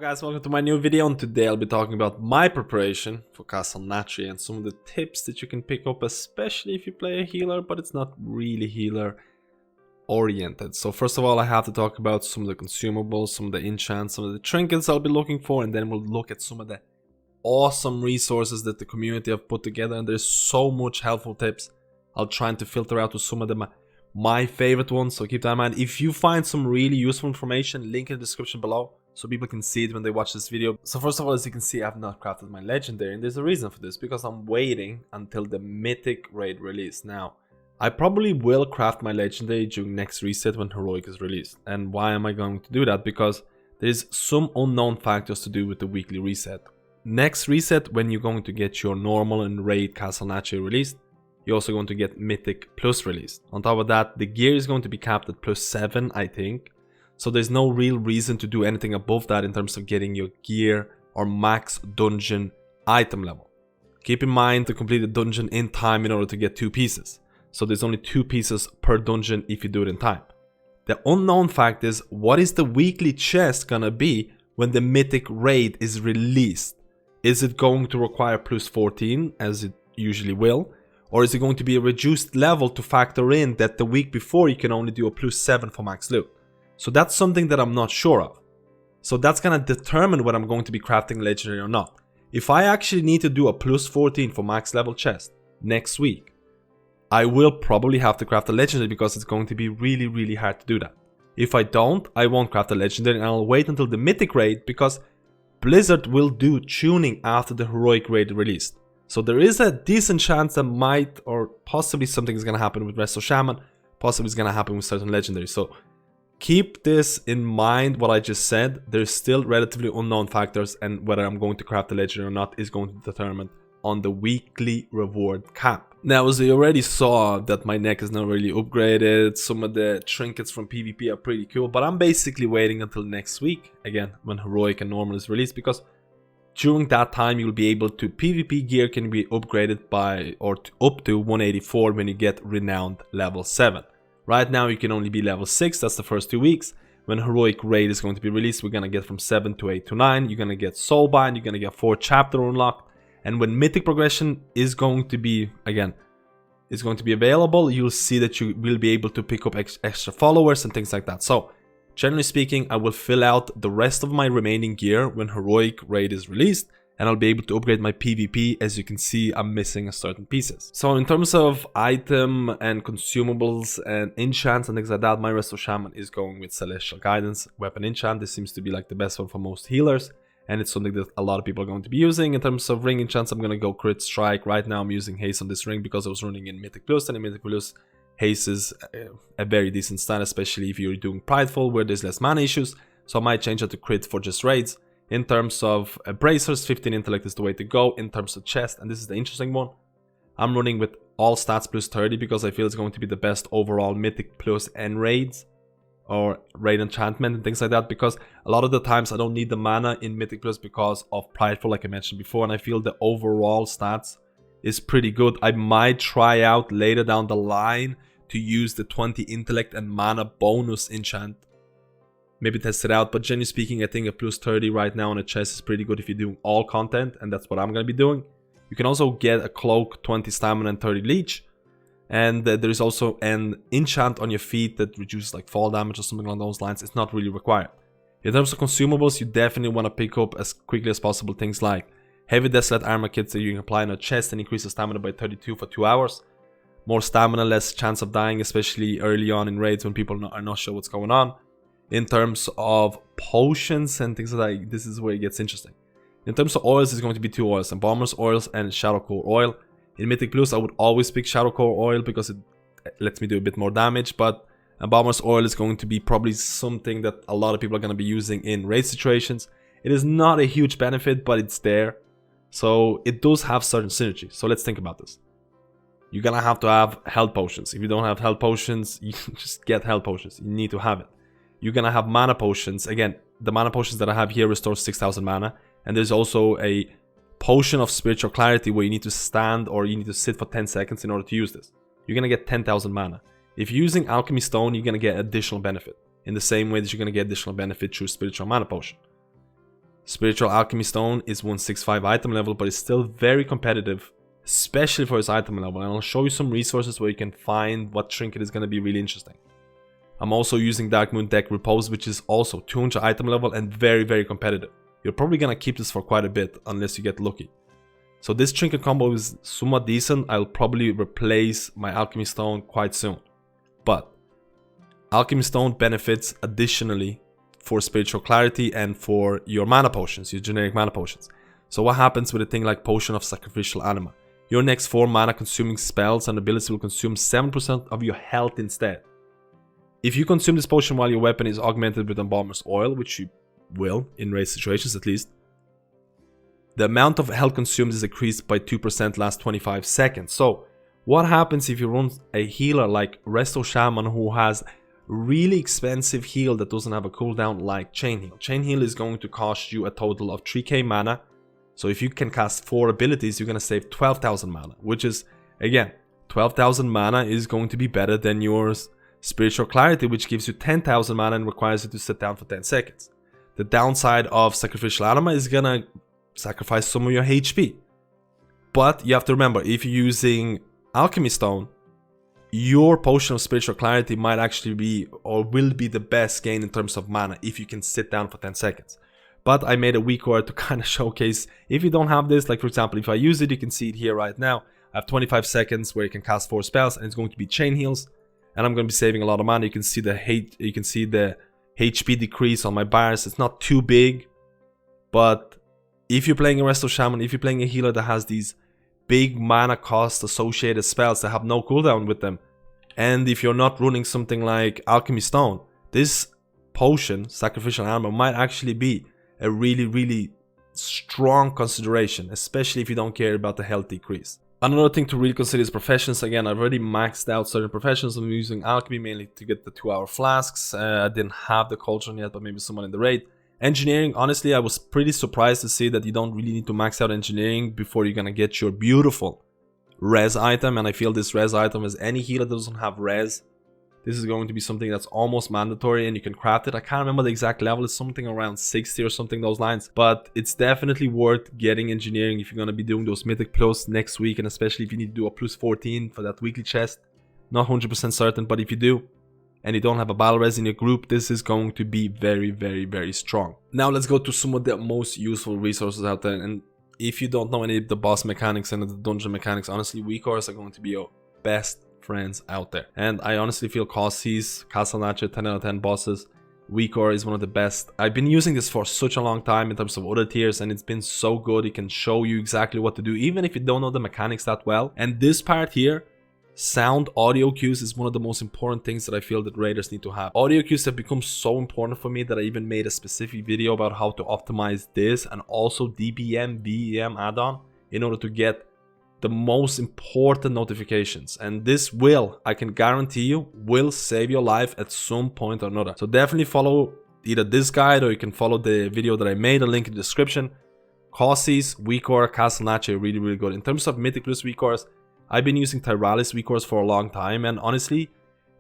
guys, welcome to my new video, and today I'll be talking about my preparation for Castle Nathria and some of the tips that you can pick up, especially if you play a healer but it's not really healer oriented. So first of all, I have to talk about some of the consumables, some of the enchants, some of the trinkets I'll be looking for, and then we'll look at some of the awesome resources that the community have put together, and there's so much helpful tips. I'll try to filter out to some of them my favorite ones, so keep that in mind. If you find some really useful information, link in the description below so people can see it when they watch this video. So first of all, as you can see, I've not crafted my legendary, and there's a reason for this, because I'm waiting until the mythic raid release. Now, I probably will craft my legendary during next reset when heroic is released. And why am I going to do that? Because there's some unknown factors to do with the weekly reset. Next reset, when you're going to get your normal and raid Castle Nathria released, you're also going to get Mythic Plus released. On top of that, the gear is going to be capped at +7, I think. So there's no real reason to do anything above that in terms of getting your gear or max dungeon item level. Keep in mind to complete the dungeon in time in order to get 2 pieces. So there's only 2 pieces per dungeon if you do it in time. The unknown fact is, what is the weekly chest gonna be when the Mythic raid is released? Is it going to require +14 as it usually will? Or is it going to be a reduced level to factor in that the week before you can only do a +7 for max loot? So that's something that I'm not sure of. So that's gonna determine whether I'm going to be crafting legendary or not. If I actually need to do a +14 for max level chest next week, I will probably have to craft a legendary, because it's going to be really hard to do that. If I don't, I won't craft a legendary, and I'll wait until the mythic raid, because Blizzard will do tuning after the heroic raid released. So there is a decent chance that might or possibly something is going to happen with Resto Shaman, possibly it's going to happen with certain legendaries. So keep this in mind, what I just said. There's still relatively unknown factors, and whether I'm going to craft the legendary or not is going to be determined on the weekly reward cap. Now, as you already saw, that my neck is not really upgraded, some of the trinkets from PvP are pretty cool, but I'm basically waiting until next week, again, when heroic and normal is released, because during that time you'll be able to, PvP gear can be upgraded by or up to 184 when you get renowned level 7. Right now you can only be level 6, that's the first 2 weeks. When heroic raid is going to be released, we're gonna get from 7 to 8 to 9. You're gonna get soulbind, you're gonna get 4 chapter unlocked, and when mythic progression is going to be, again, it's going to be available, you'll see that you will be able to pick up extra followers and things like that. So generally speaking, I will fill out the rest of my remaining gear when heroic raid is released, and I'll be able to upgrade my PvP. As you can see, I'm missing certain pieces. So in terms of item and consumables and enchants and things like that, my Resto Shaman is going with Celestial Guidance Weapon Enchant. This seems to be like the best one for most healers, and it's something that a lot of people are going to be using. In terms of ring enchants, I'm going to go Crit Strike. Right now I'm using Haste on this ring because I was running in Mythic Plus, and in Mythic Plus, Haste is a very decent stat, especially if you're doing Prideful where there's less mana issues. So I might change it to Crit for just raids. In terms of bracers, 15 intellect is the way to go. In terms of chest, and this is the interesting one, I'm running with all stats +30 because I feel it's going to be the best overall Mythic Plus and raids or raid enchantment and things like that, because a lot of the times I don't need the mana in Mythic Plus because of Prideful, like I mentioned before, and I feel the overall stats is pretty good. I might try out later down the line to use the 20 intellect and mana bonus enchant. Maybe test it out, but generally speaking, I think a +30 right now on a chest is pretty good if you're doing all content, and that's what I'm going to be doing. You can also get a cloak, 20 stamina and 30 leech, and there is also an enchant on your feet that reduces like fall damage or something along those lines. It's not really required. In terms of consumables, you definitely want to pick up as quickly as possible things like Heavy Desolate Armor Kits that you can apply on a chest and increase the stamina by 32 for 2 hours. More stamina, less chance of dying, especially early on in raids when people are not sure what's going on. In terms of potions and things like that, this is where it gets interesting. In terms of oils, it's going to be 2 oils, Embalmer's Oils and Shadow Core Oil. In Mythic Plus, I would always pick Shadow Core Oil because it lets me do a bit more damage, but Embalmer's Oil is going to be probably something that a lot of people are going to be using in raid situations. It is not a huge benefit, but it's there. So it does have certain synergy. So let's think about this. You're going to have health potions. If you don't have health potions, you just get health potions. You need to have it. You're going to have mana potions. Again, the mana potions that I have here restore 6,000 mana. And there's also a potion of spiritual clarity where you need to stand or you need to sit for 10 seconds in order to use this. You're going to get 10,000 mana. If you're using alchemy stone, you're going to get additional benefit in the same way that you're going to get additional benefit through spiritual mana potion. Spiritual Alchemy Stone is 165 item level, but it's still very competitive, especially for its item level. And I'll show you some resources where you can find what trinket is going to be really interesting. I'm also using Dark Moon Deck Repose, which is also 200 item level and very, very competitive. You're probably going to keep this for quite a bit, unless you get lucky. So this trinket combo is somewhat decent. I'll probably replace my Alchemy Stone quite soon. But Alchemy Stone benefits additionally for Spiritual Clarity and for your mana potions, your generic mana potions. So what happens with a thing like Potion of Sacrificial Anima? Your next 4 mana consuming spells and abilities will consume 7% of your health instead. If you consume this potion while your weapon is augmented with Embalmer's Oil, which you will in raid situations at least, the amount of health consumed is increased by 2% last 25 seconds. So what happens if you run a healer like Resto Shaman who has really expensive heal that doesn't have a cooldown like Chain Heal? Chain Heal is going to cost you a total of 3k mana. So if you can cast 4 abilities, you're going to save 12,000 mana, which is, again, 12,000 mana is going to be better than yours Spiritual Clarity, which gives you 10,000 mana and requires you to sit down for 10 seconds. The downside of Sacrificial Anima is going to sacrifice some of your HP. But you have to remember, if you're using Alchemy Stone, your Potion of Spiritual Clarity might actually be or will be the best gain in terms of mana if you can sit down for 10 seconds. But I made a WeakAuras to kind of showcase if you don't have this. Like for example, if I use it, you can see it here right now. I have 25 seconds where you can cast 4 spells and it's going to be Chain Heals. And I'm going to be saving a lot of mana. You can see the HP decrease on my bars. It's not too big. But if you're playing a Resto Shaman, if you're playing a healer that has these big mana cost associated spells that have no cooldown with them, and if you're not running something like Alchemy Stone, this potion, Sacrificial Anima, might actually be a really, really strong consideration, especially if you don't care about the health decrease. Another thing to really consider is professions. Again, I've already maxed out certain professions. I'm using Alchemy mainly to get the 2-hour flasks. I didn't have the Cauldron yet, but maybe someone in the raid. Engineering, honestly, I was pretty surprised to see that you don't really need to max out engineering before you're gonna get your beautiful res item. And I feel this res item, as any healer that doesn't have res, this is going to be something that's almost mandatory and you can craft it. I can't remember the exact level, it's something around 60 or something those lines. But it's definitely worth getting engineering if you're gonna be doing those Mythic Plus next week, and especially if you need to do a plus 14 for that weekly chest. Not 100% certain, but if you do, and you don't have a battle res in your group, this is going to be very, very, very strong. Now let's go to some of the most useful resources out there. And if you don't know any of the boss mechanics and the dungeon mechanics, honestly, WeakAuras are going to be your best friends out there. And I honestly feel Castle Nathria, 10 out of 10 bosses, WeakAuras is one of the best. I've been using this for such a long time in terms of other tiers, and it's been so good. It can show you exactly what to do, even if you don't know the mechanics that well. And this part here, sound audio cues, is one of the most important things that I feel that raiders need to have. Audio cues have become so important for me that I even made a specific video about how to optimize this and also DBM, BEM add-on in order to get the most important notifications. And this will, I can guarantee you, will save your life at some point or another. So definitely follow either this guide or you can follow the video that I made, a link in the description. Causes, WeakAuras, Castle Nathria, really, really good. In terms of Mythic Plus WeakAuras, I've been using Tyralis WeakAuras for a long time, and honestly,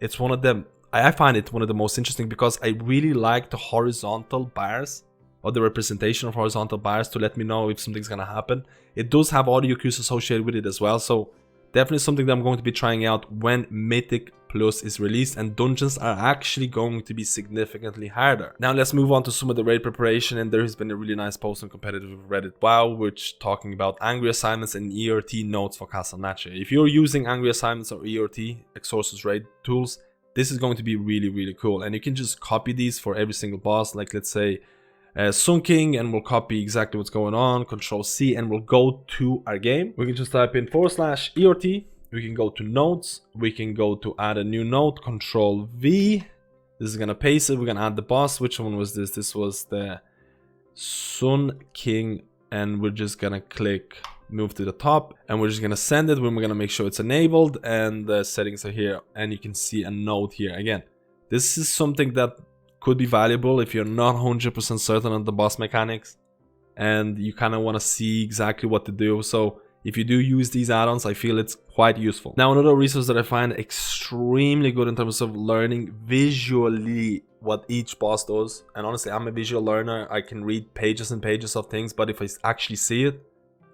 it's one of them. I find it one of the most interesting because I really like the horizontal bars, or the representation of horizontal bars, to let me know if something's gonna happen. It does have audio cues associated with it as well, so definitely something that I'm going to be trying out when Mythic Plus is released, and dungeons are actually going to be significantly harder. Now let's move on to some of the raid preparation, and there has been a really nice post on competitive Reddit WoW, which talking about angry assignments and ERT notes for Castle Nathria. If you're using angry assignments or ERT, Exorcist raid tools, this is going to be really, really cool. And you can just copy these for every single boss, like let's say Sun King, and we'll copy exactly what's going on, Control C, and we'll go to our game. We can just type in /ERT. We can go to notes, we can go to add a new note, Control V. This is gonna paste it, we're gonna add the boss. Which one was this? This was the Sun King, and we're just gonna click move to the top, and we're just gonna send it. We're gonna make sure it's enabled, and the settings are here, and you can see a note here. Again, this is something that could be valuable if you're not 100% certain on the boss mechanics and you kind of want to see exactly what to do. So If you do use these add-ons, I feel it's quite useful. Now, another resource that I find extremely good in terms of learning visually what each boss does, and honestly, I'm a visual learner. I can read pages and pages of things, but if I actually see it,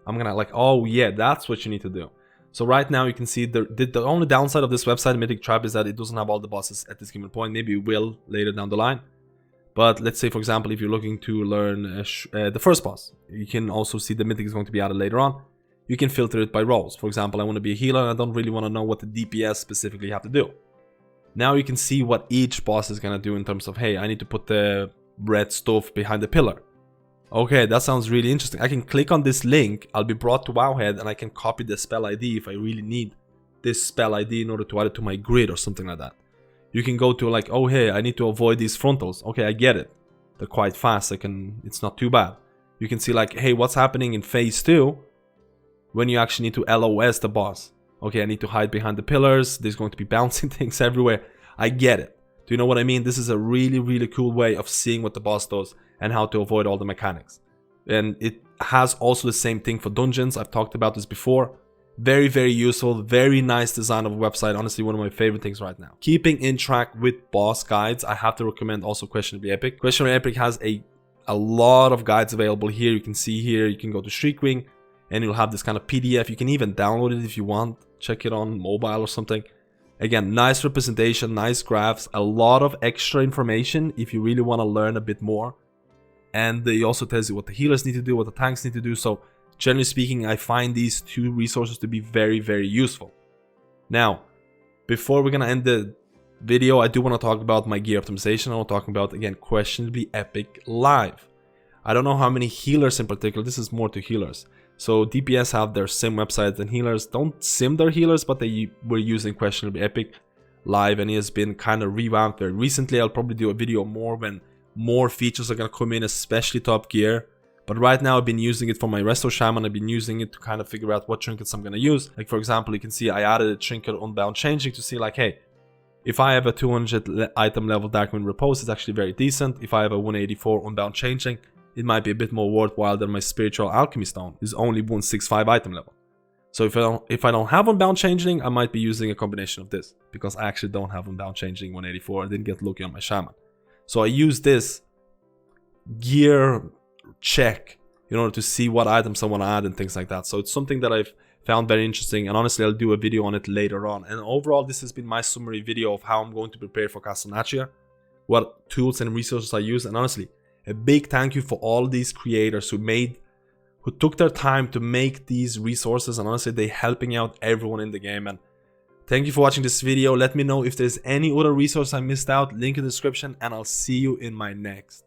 I'm gonna like, oh yeah, that's what you need to do. So right now you can see the only downside of this website, Mythic Trap, is that it doesn't have all the bosses at this given point. Maybe it will later down the line. But let's say, for example, if you're looking to learn the first boss, you can also see the Mythic is going to be added later on. You can filter it by roles. For example, I want to be a healer and I don't really want to know what the DPS specifically have to do. Now you can see what each boss is going to do in terms of, hey, I need to put the red stuff behind the pillar. Okay, that sounds really interesting. I can click on this link, I'll be brought to Wowhead, and I can copy the spell ID if I really need this spell ID in order to add it to my grid or something like that. You can go to like, oh hey, I need to avoid these frontals. Okay, I get it. They're quite fast, it's not too bad. You can see like, hey, what's happening in phase 2 when you actually need to LOS the boss. Okay, I need to hide behind the pillars, there's going to be bouncing things everywhere. I get it. Do you know what I mean? This is a really cool way of seeing what the boss does and how to avoid all the mechanics. And it has also the same thing for dungeons. I've talked about this before. Very useful, very nice design of a website. Honestly, one of my favorite things right now. Keeping in track with boss guides, I have to recommend also Questionably Epic. Questionably Epic has a lot of guides available here. You can see here, you can go to Shriekwing and you'll have this kind of PDF. You can even download it if you want. Check it on mobile or something. Again, nice representation, nice graphs, a lot of extra information if you really want to learn a bit more. And it also tells you what the healers need to do, what the tanks need to do. So generally speaking, I find these two resources to be very useful. Now, before we're gonna end the video, I do want to talk about my gear optimization. I want to talk about, again, Questionably Epic Live. I don't know how many healers in particular, this is more to healers. So DPS have their sim websites and healers don't sim their healers, but they were using Questionably Epic Live and it has been kind of revamped very recently. I'll probably do a video more when more features are going to come in, especially top gear. But right now I've been using it for my Resto Shaman. I've been using it to kind of figure out what trinkets I'm going to use. Like for example, you can see I added a trinket Unbound Changing to see like, hey, if I have a 200 item level Darkwind Repose, it's actually very decent. If I have a 184 Unbound Changing, it might be a bit more worthwhile than my Spiritual Alchemy Stone. It's only 165 item level. So if I don't have Unbound Changing, I might be using a combination of this. Because I actually don't have Unbound Changing 184. I didn't get lucky on my Shaman. So I use this gear check in order to see what items I want to add and things like that. So it's something that I've found very interesting, and honestly I'll do a video on it later on. And overall, this has been my summary video of how I'm going to prepare for Castle Nathria, what tools and resources I use. And honestly, a big thank you for all these creators who took their time to make these resources, and honestly they're helping out everyone in the game. And thank you for watching this video. Let me know if there's any other resource I missed out, link in the description, and I'll see you in my next